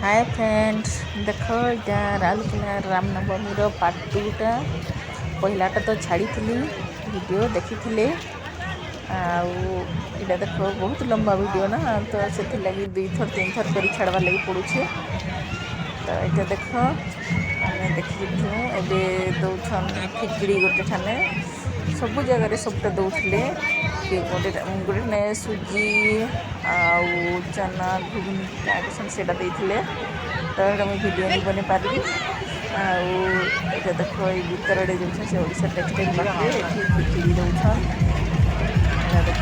Hi friends देख इटा Rourkela Ramnavami part 2टा पहलाटा तो छाड़ी वीडियो देखी आउटा देख बहुत लंबा वीडियो ना तो से लगी 2 थर 3 थर कर छाड़बार लगी पड़ुछे। तो यहाँ देख आम देखिलु एवं दौन खिचड़ी गोटे ठाने सब जगह सबटा दौले गोटे गोटे सुजी आउ चना घुगनी क्या से तो ये मुझे वीडियो नहीं बन पारि आउ देख ये भितर जो से ओडिशा टेक्सटाइल मार्केट ये खिचड़ी दौन देख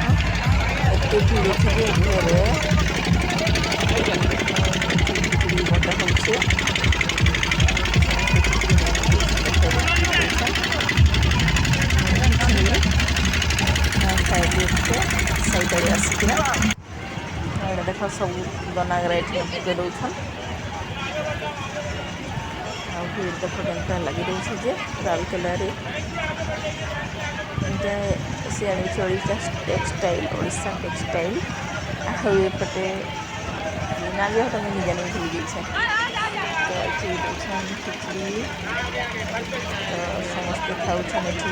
एत भिड़ थे घरे खिचड़ी बटा हो सही आसिकिना यहाँ देख सब दनागरा ये पकई दौन भिड़ देख के लगी रही जे राउरकेला सियाड़ी ओडिशा टेक्सटाइल ओडिशा टेक्सटाइल आउपटे नागहट में निजा नहीं भूल जाइए तो ये दौन खिचड़ी तो समस्ते खाऊन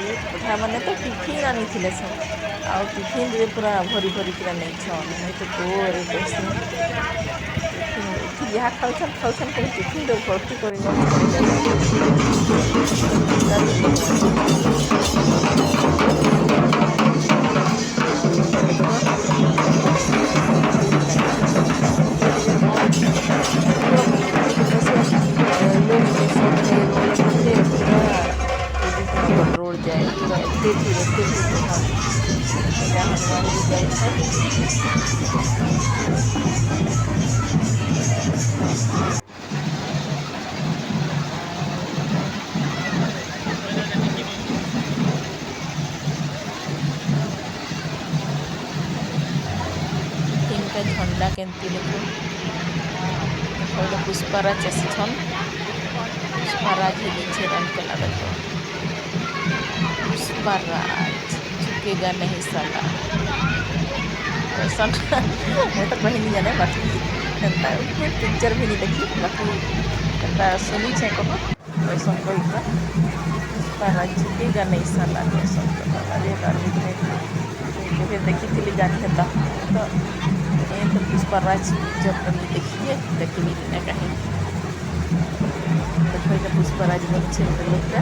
ये बुढ़ा मैंने तो टिफिन आनी आउ टिफिन रे पूरा भरी भरी किरा नहीं छन तो गोरे कैसे टिफिन जहाँ खाऊन कहीं टिफिन रे भर्ती कर रोड जाए पूरा एते भीड़ हनुमान जी तीनटा झंडा केमती देखो पुष्पराज आसीछन पुष्पराज ही राउरकेला देखो पुष्पराज झुकेगा नहीं साला मैं तो कहीं नहीं जाने बाकी पिक्चर भी नहीं देखी बाकी सुनी छे कह वैसा कह पुष्पराज झुकेगा नहीं साला अरे देखी जानी था तो पुष्पराज जब देखिए देखी ना कहीं देखो पुष्पराज बन लोकटा